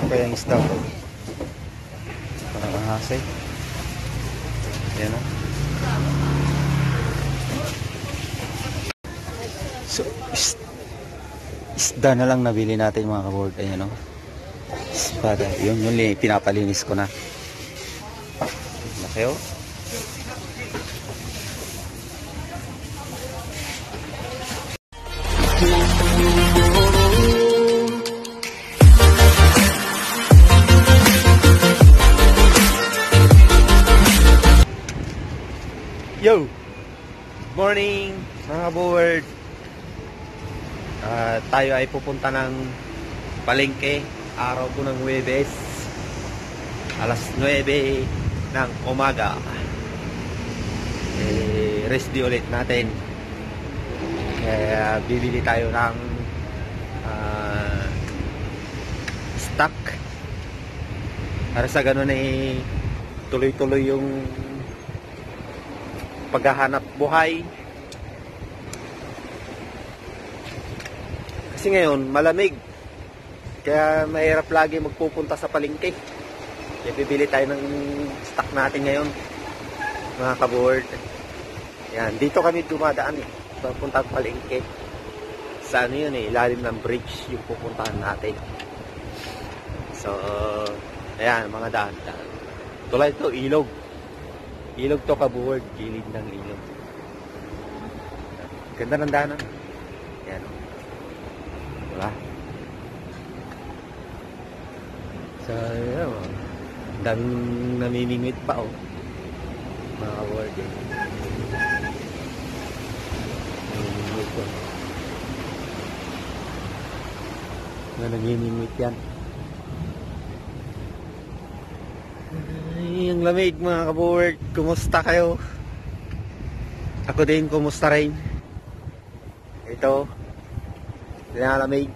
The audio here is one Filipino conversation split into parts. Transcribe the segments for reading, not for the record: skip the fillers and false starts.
Ano kaya yung isda ko? Parang ahasay. Yan o. So, isda na lang nabili natin mga kaboard. Ayan o. Espada. Yun, pinapalinis ko na. Laki o. Yo! Morning mga board. Tayo ay pupunta ng palengke. Araw po ng Huwebes, alas 9 ng umaga. Rest day ulit natin. Kaya bibili tayo ng stock para sa ganun ay tuloy-tuloy yung paghahanap buhay. Kasi ngayon malamig, kaya mahirap lagi magpupunta sa palengke. Kaya bibili tayo ng stock natin ngayon mga kaboard. Yan, dito kami dumadaan eh, papunta sa palengke. Sa ano yun eh, ilalim ng bridge yung pupuntahan natin. So ayan, mga daan. Tulad ito, ilog. Ilog to kaboard, gilid ng ilog. Ganda ng daanan. Ayan o. Diba? So, ayan o. Daming namimingwit pa o. Mga kaboard eh. Namimingwit o. Namimingwit yan. Ay, ang lamig mga kaboard. Kumusta kayo? Ako din, kumusta rin? Ito, pinalamig.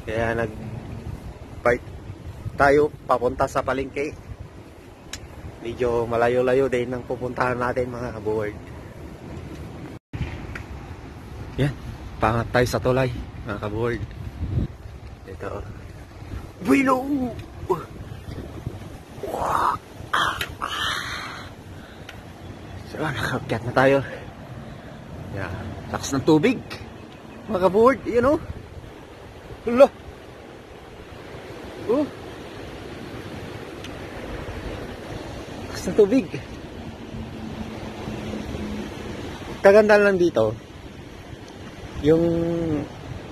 Kaya nag-bike tayo papunta sa palengke. Medyo malayo-layo din ang pupuntahan natin mga kaboard. Yan, pangat tayo sa tulay mga kaboard. Ito. Bueno! So, nakakyat na tayo. Yan, lakas ng tubig mga kaboard, yun o. Hala. Oh, lakas ng tubig. Kaganda lang dito, yung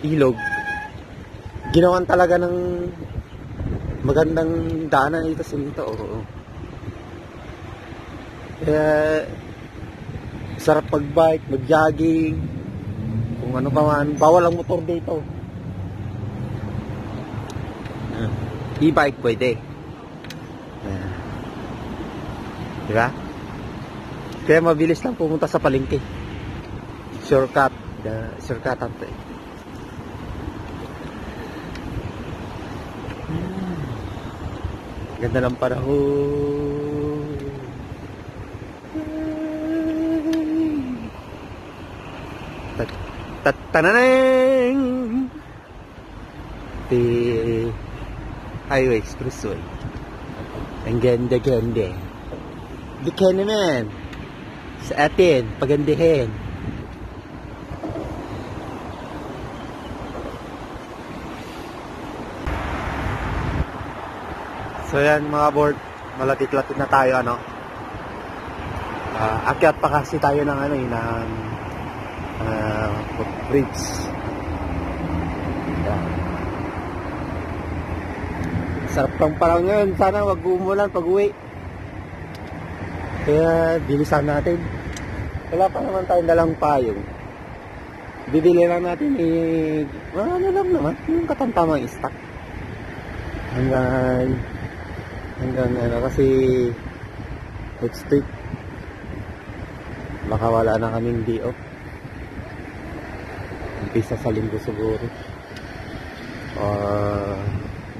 ilog ginawan talaga ng magandang daanan dito sa dito. Oo. Kaya sarap mag-bike, mag-jogging, kung ano pa man. Bawal ang motor dito. E-bike pwede. Diba? Kaya mabilis lang pumunta sa palengke. Shortcut. Shortcut ito eh. Ganda ng panahon. Tatananeng! The highway expressway. Ang ganda-ganda. Di ka naman sa atin, pagandahin. So yan mga board, malapit-lapit na tayo ano. Akyat pa kasi tayo ng ano ng bridge. Yan. Sarap pang parang ngayon, sana wag umulan pag-uwi. Kaya bilisan natin. Wala pa naman tayong dalang payong. Bibili lang natin ano lang naman, yung katamtamang stock. Hanggang ano kasi next week baka wala na kaming day off. Umpisa sa linggo siguro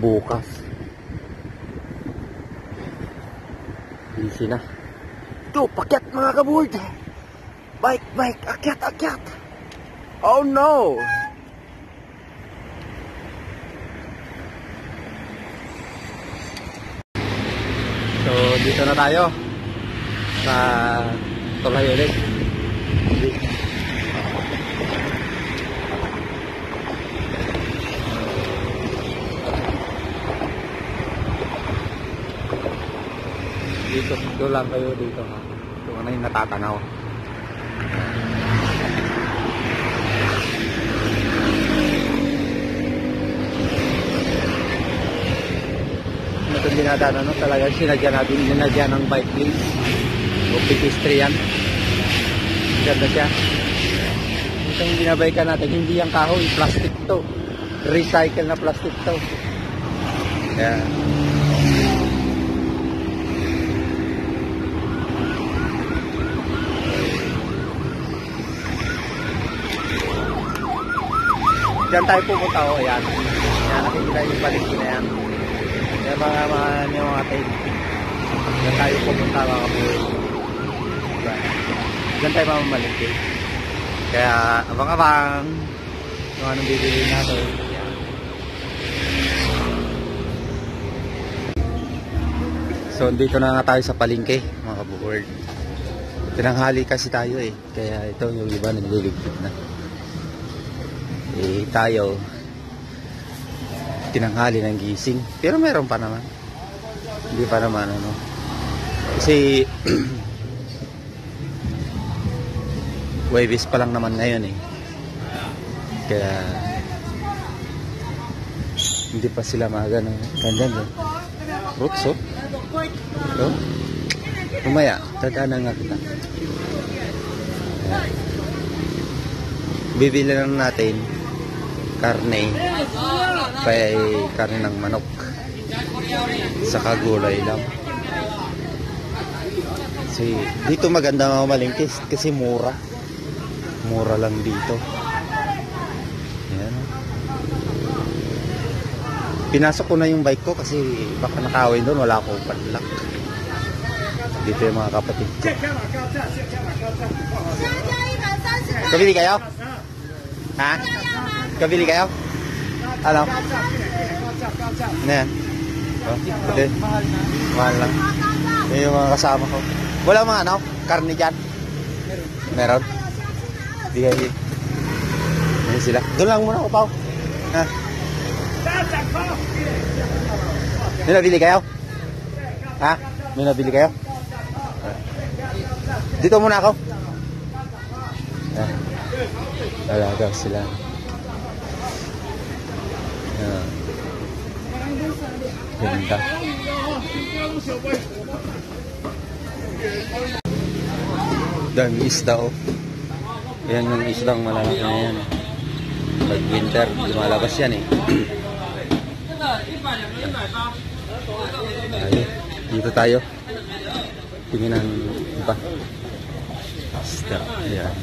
bukas busy na. Ito, pakyat mga kaboard. Bike, akyat. Oh no. Dito na tayo sa tulay ulit. Dito lang kayo dito ha. Ito na yung natatanaw. Itong dinadaan ano, talagang sinadya ng bike lane o pedestrian. Ganda siya. Itong binabaykan natin, hindi yung kahoy, plastic to. Recycle na plastic to. Kaya diyan tayo pupunta o, ayan. Ayan, nakikita yung paligid na yan. Yung mga atin. Diyan tayo pupunta mga kabuhay. Diba? Diyan tayo mamamalingki. Kaya abang-abang kung anong bibili natin. Ayan. So dito na nga tayo sa palengke mga kabuhay. Tinanghali kasi tayo eh. Kaya ito yung iba nagliligpit na. Eh tayo tinanghali ng gising, pero meron pa naman, hindi pa naman ano, kasi Huwebes pa lang naman ngayon eh, kaya hindi pa sila magano. Kandan din rutso so, umaya tadaanan nga kita. Bibili lang natin karne, karne ng manok, saka gulay lang. Kasi dito maganda mamalingki kasi mura lang dito. Ayan. Pinasok ko na yung bike ko kasi baka nakawin doon, wala akong padlock. Dito yung mga kapatid ko. Kabili kayo? Ha? Kabili kayo? Ano? Ano yan? Oh, ito. Mahal lang. Yan yung mga kasama ko. Wala mga ano? Karne dyan? Meron? Hindi kayo. Yan sila. Doon lang muna ako, Pao. Ha? May nabili kayo? Ha? May nabili kayo? Dito muna ako. Wala daw sila. Ganda. Dami isda oh. Yan yung isdang malalaki na yan. Pag winter, lumalabas yan eh. Dito tayo. Tingin ang iba. Isda. Ayan.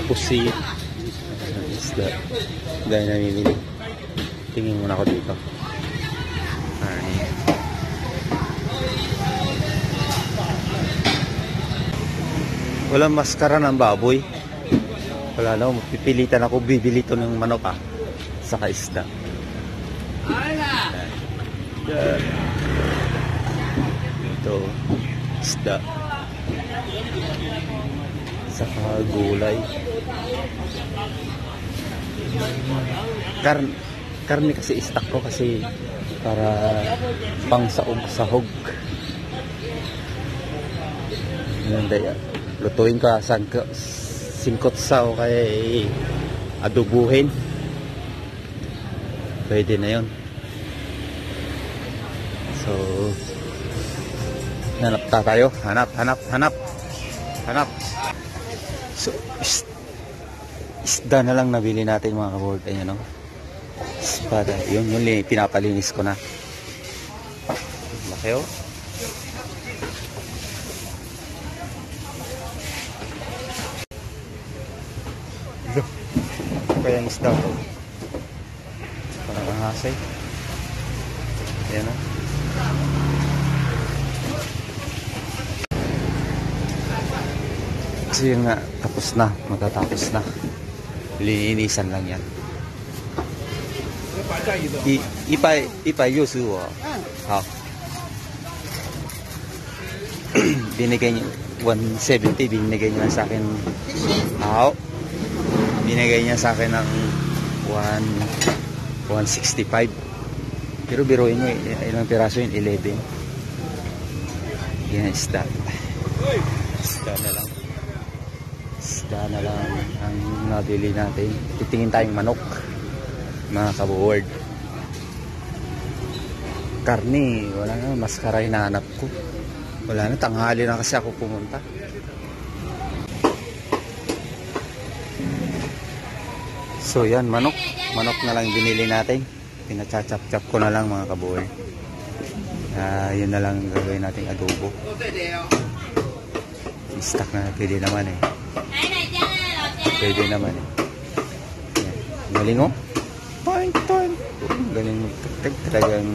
Pusi. Isda. Dahil namimili. Tingin muna ako dito. Walang maskara ng baboy. Wala na, mapipilitan ako bibili ito ng manok saka isda. Ito isda saka gulay. Karne kasi istak ko kasi para pang sahog. Yan daya. Lutuin ka singkot sa o kaya adubuhin. Pwede na yun. So hanap tayo. Hanap. So isda na lang nabili natin mga kaboard. Ayan o. Espada. Yun pinapalinis ko na. Laki o. Kaya yung isda ko. Parang hasay. Ayan o. Kasi yun nga, tapos na. Matatapos na. Linisan lang yan. Ipa yusu wo. Hao. Binigay niya 170, binigay niya sa akin. Hao. Binigay niya sa akin ng 165. Pero biruin mo, ilang piraso yun? 11. Yan, isda. Isda na lang. Isda na lang ang nabili natin. Titingin tayong manok, mga kabuward. Karni, wala na, maskara hinahanap ko. Wala na, tanghali na kasi ako pumunta. So yan, manok na lang binili natin. Pinachachap-chap ko na lang, mga kabuward. Yun na lang gagawin nating adobo. I-stack na, pwede naman eh. Pwede naman eh. Yan. Galing oh. Toink, toink. Galing magtagtag. Talagang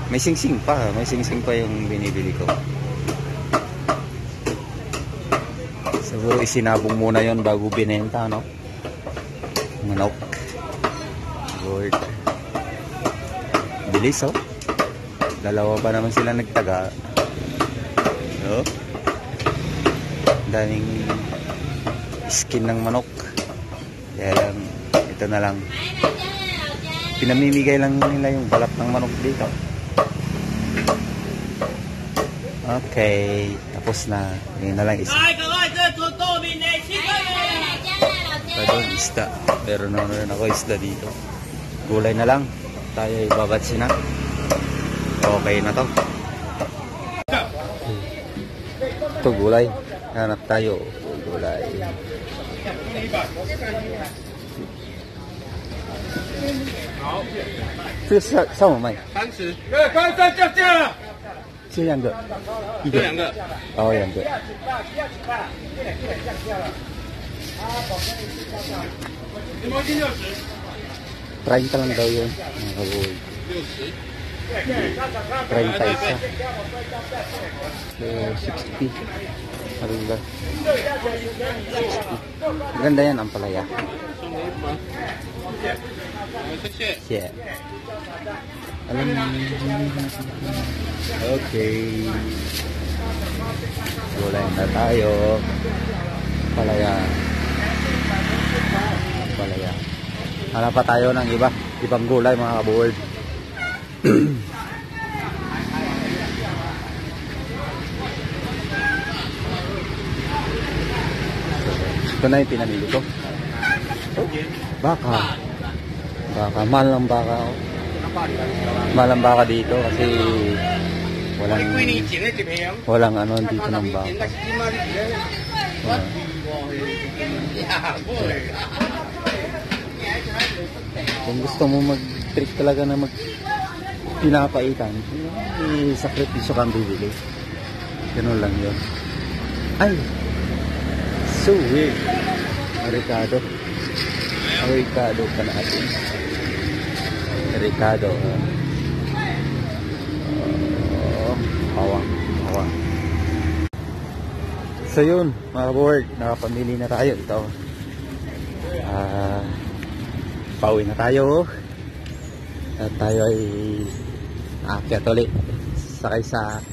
may sing-sing pa. May sing-sing pa yung binibili ko. Siguro isinabong muna yon bago binenta, no? Manok. Lord. Bilis oh. Dalawa pa naman sila nagtaga. Oh. Daming skin ng manok. Kaya lang, ito na lang. Pinamimigay lang nila yung balat ng manok dito. Okay, tapos na. Ngayon na lang isa. Doon isda. Meron na rin ako isda dito. Gulay na lang. Tayo ibabatsi na. Okay na to. Ito gulay. Hanap tayo. Gulay. Ito sa mo, May? 30。快再降价了。这两个，一个，这两个。哦，两个。你毛巾60。30 lang daw yun. Mga kabuhay. 60。 30 isa. So, 60. Ano ba? 60. Maganda yan ang palaya. 送你一包。谢谢。 Yeah. Alam mo. Okay. Gulay na tayo. Palaya. Palaya. Hanap pa tayo ng ibang gulay, mga kabuward. Ito na yung pinamili ko. Baka. Mahal ng baka. Mahal ng baka dito kasi walang ano dito ng baka. Kung gusto mo mag-trick talaga na pinapaitan, sakripisyo kang bibili. Ganun lang yun. Ay! So weird. Ricardo pa natin. Ricardo. Hawang. So yun, mga board, nakapamili na tayo. Ito. Pauwi na tayo. At tayo ay aakyat ulit. Sakay sa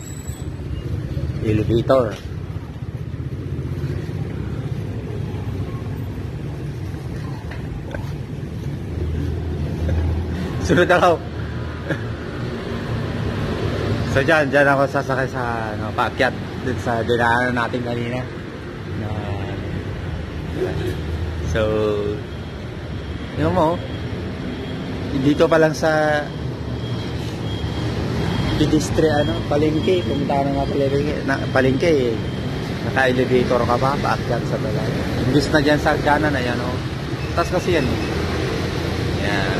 elevator. Sunod ako. So dyan ako sasakay sa paakyat dun sa dinaanan natin kanina. So yun mo, dito pa lang sa Pidistre, palengke. Pumunta ka na nga palengke. Naka-elevator ka pa, paakyat sa balay. Imbis na dyan sa kanan na yan, taas kasi yan. Yan.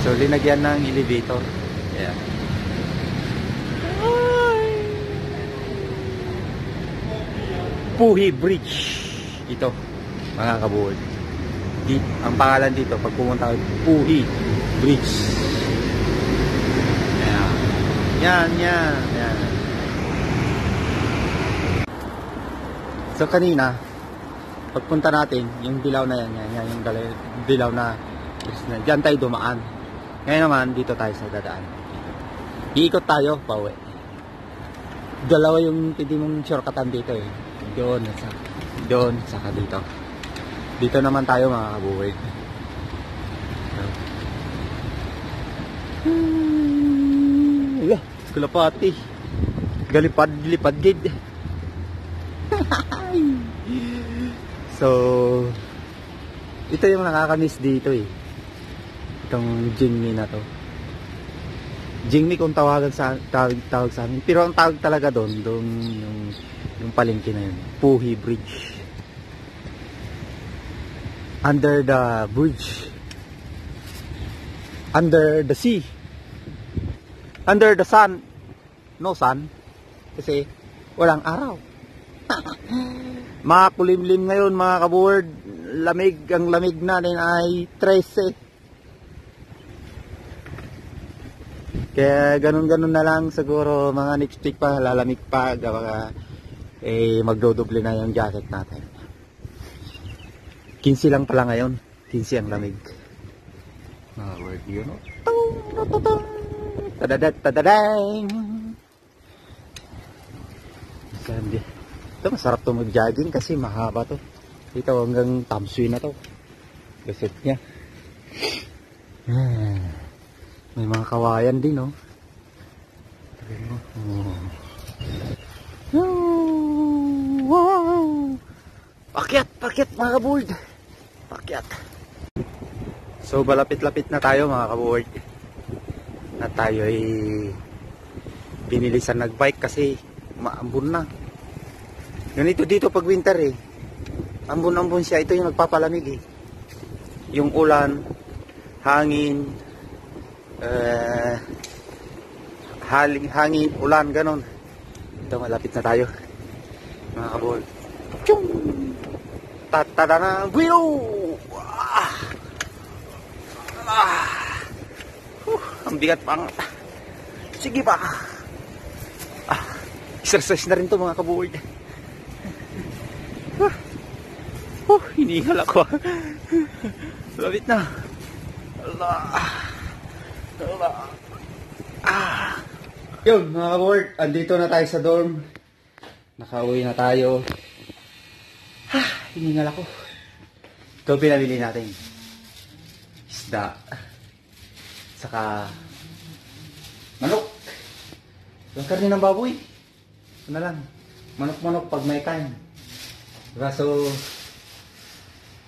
So, linagyan ng elevator. Yeah. Puhi Bridge. Ito, mga kabuhod. Ang pangalan dito, pag pumunta ka, Puhi Bridge. Yan. So, kanina, Pagpunta natin, yung dilaw na yan, yung dilaw na diyan tayo dumaan. Ngayon naman, dito tayo sa dadaan. Iikot tayo, pauwi. Dalawa yung pwede mong shortcutan dito eh. Doon, saka dito. Dito naman tayo mga kabuhay. Kulapati. Galipad-lipad gid. So, ito yung nakakamiss dito eh. Itong Jingmi na to. Jingmi kung tawag sa amin. Pero ang tawag talaga doon yung palengke na yun. Puhi Bridge. Under the bridge. Under the sea. Under the sun. No sun. Kasi walang araw. Makulimlim ngayon mga kabuward. Ang lamig natin ay 13. Kaya ganun-ganun na lang siguro mga next week pa lalamig pa. Magdodoble na yung jacket natin. 15 lang pala ngayon. 15 ang lamig. Mga word yun. Tadadang. Ito masarap to mag-jogging kasi mahaba to. Ito hanggang tamsui na to. Gaset niya. May mga kawayan din oh. Wow! Pakyat mga kaboard. Pakyat. So balapit-lapit na tayo mga kaboard. Na tayo ay binilisan nagbike kasi maambon na. Ganito dito pag winter eh. Ambon-ambon siya. Ito yung nagpapalamig eh. Yung ulan, hangin, hangin, ulan, ganon. Ito malapit na tayo. Mga kabol. Chung! Tatada na buwilo! Ang bigat pang. Sige pa. Exercise na rin to mga kabuward. Hinihingal ako. Lapit na. Allah. Yun mga kabuward, andito na tayo sa dorm. Nakauwi na tayo. Hinihingal ako. Ito pinabili natin. Isda. Saka manok. Yung karne ng baboy. Ano lang. Manok-manok pag may time. Diba? So,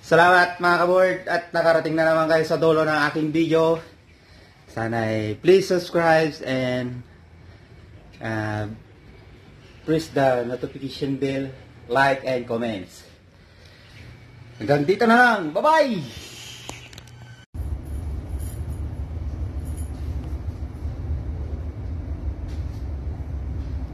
salamat mga kaboard at nakarating na naman kayo sa dulo ng aking video. Sana ay please subscribe and press the notification bell, like and comments. Hanggang dito na lang. Bye-bye!